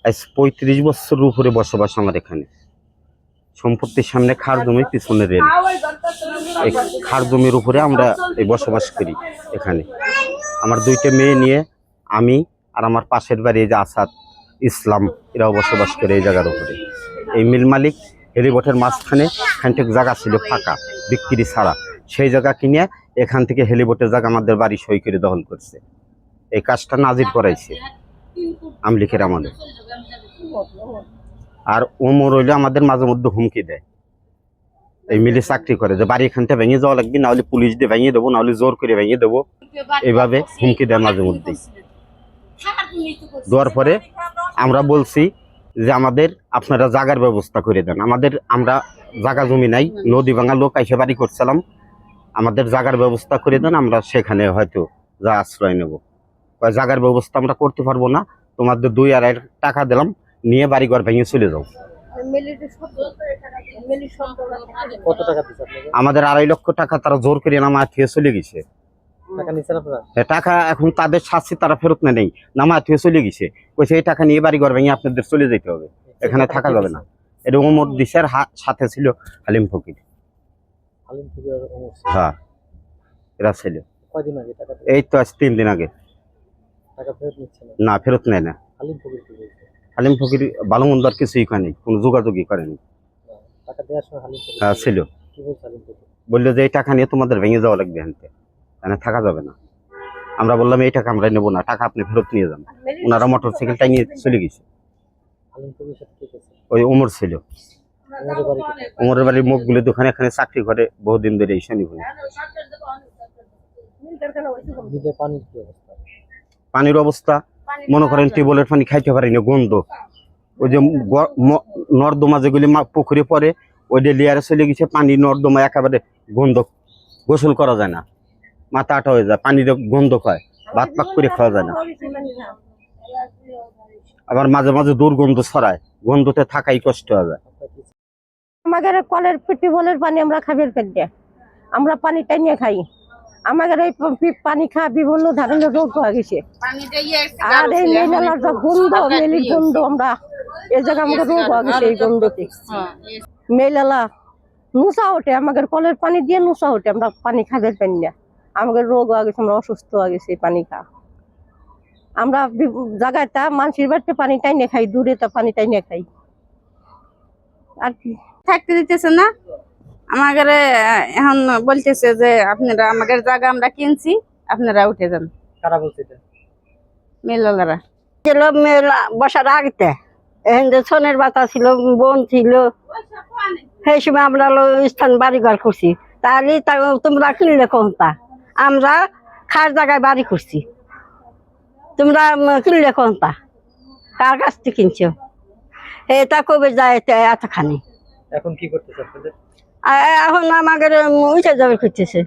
আজ 35 বছরের উপরে বসবাস আমার এখানে। সম্পত্তির সামনে খার জমি, পিছনে রেল। এই খার জমির উপরে আমরা এই বসবাস করি এখানে। আমার 2টা মেয়ে নিয়ে আমি আর আমার পাশের বাড়ি যে আসাদ ইসলাম, এরাও বসবাস করে এই জায়গার উপরে। এই মিল মালিক হেলিপোর্টের মাঝখানে খানিক জায়গা ছিল ফাঁকা, বিক্রি ছাড়া। সেই জায়গা কিনে এখান থেকে হেলিপোর্টের জায়গা আমাদের বাড়ি সই করে দখল করছে। এই কাজটা নাজির করাইছে আমলিখের আমাদের। আর ওমর হইলে আমাদের মাঝে মধ্যে হুমকি দেয়, এই মিলে চাকরি করে, যে বাড়ি এখানটা ভেঙে যাওয়া লাগবে, না হলে পুলিশ দিয়ে ভেঙে দেবো, না হলে জোর করে ভেঙে দেবো। এইভাবে হুমকি দেয় মাঝে মধ্যে। দেওয়ার পরে আমরা বলছি যে আমাদের আপনারা জাগার ব্যবস্থা করে দেন। আমরা জাগা জমি নাই, নদী ভাঙা লোক এসে বাড়ি করছিলাম, আমাদের জাগার ব্যবস্থা করে দেন, আমরা সেখানে হয়তো যা আশ্রয় নেব। জাগার ব্যবস্থা আমরা করতে পারবো না, তোমাদের 2-2.5 টাকা দিলাম, নিয়ে বাড়ি ঘর ভেঙে চলে যাও। আমাদের 2.5 লক্ষ টাকা তারা জোর করে নামায় থেকে চলে গেছে। টাকা এখন তাদের শাস্তি, তারা ফেরত নেই, নামায় থেকে চলে গেছে। কইছে এই টাকা নিয়ে বাড়ি ঘর ভেঙে আপনাদের চলে যেতে হবে, এখানে থাকা যাবে না। এটা ওমর দিশার সাথে ছিল হালিম ফকির। হ্যাঁ, এরা ছিল। এই তো আজ 3 দিন আগে। না, ফেরত নেয় না। হালিম ফকির ভালো মন্দ আর কিছুই করেনি, কোনো যোগাযোগই করেনি। হ্যাঁ ছিল, বললো যে এই টাকা নিয়ে তোমাদের ভেঙে যাওয়া লাগবে, এখানে থাকা যাবে না। আমরা বললাম এই টাকা আমরা নেবো না, টাকা আপনি ফেরত নিয়ে যান। ওনারা মোটরসাইকেলটা নিয়ে চলে গেছে। ওই ওমর ছিল। ওমরের বাড়ির মুখগুলো দোকানে এখানে চাকরি করে বহুদিন ধরে। এই শনি পানির অবস্থা মনে করেন টিউবওয়েলের পানি খাইতে পারি না, গন্ধ। ওই যে নর্দমা যেগুলি পুকুরে পরে, ওই যে লেয়ারে চলে গেছে পানি, নর্দমা একেবারে গন্ধ, গোসল করা যায় না, মাথা আটা হয়ে যায়, পানির গন্ধ খায়, ভাত পাক করে খাওয়া যায় না। আবার মাঝে মাঝে দুর্গন্ধ ছড়ায়, গন্ধতে থাকাই কষ্ট হয়ে যায়। আমাদের কলের টিউবওয়েলের পানি আমরা খাবার ফেলে, আমরা পানি টাইনিয়ে খাই। আমাদের এই পানি খাওয়া বিভিন্ন ধরনের রোগ হয়ে গেছে। আর এই মেলার যা গন্ধ, মেলির গন্ধ, আমরা এই জায়গায় আমাদের রোগ হয়ে গেছে এই গন্ধতে। মেলা নুসা ওঠে, আমাদের কলের পানি দিয়ে নুসা ওঠে, আমরা পানি খাবার পাই না। আমাদের রোগ হয়ে গেছে, আমরা অসুস্থ হয়ে গেছি পানি খাওয়া। আমরা জায়গাটা মানুষের বাড়িতে পানি টাইনে খাই, দূরে তো পানি টাইনে খাই। আর কি থাকতে দিতেছে না আমাদের। এখন বলতেছে যে আপনারা আমাদের জায়গা আমরা কিনছি, আপনারা উঠে যান। কারা বলছে? মেলালারা ছিল মেলা বসার আগতে, এখন যে সোনের বাতা ছিল, বোন ছিল, সেই সময় আমরা স্থান বাড়ি ঘর করছি। তাহলে তোমরা কিনলে কোনটা? আমরা খার জায়গায় বাড়ি করছি, তোমরা কিনলে কোনটা? কার কাছ থেকে কিনছো? এটা কবে যায় এতখানি। এখন কি করতেছে আপনাদের? এখন আমাদের উঠে যাবে করতেছে।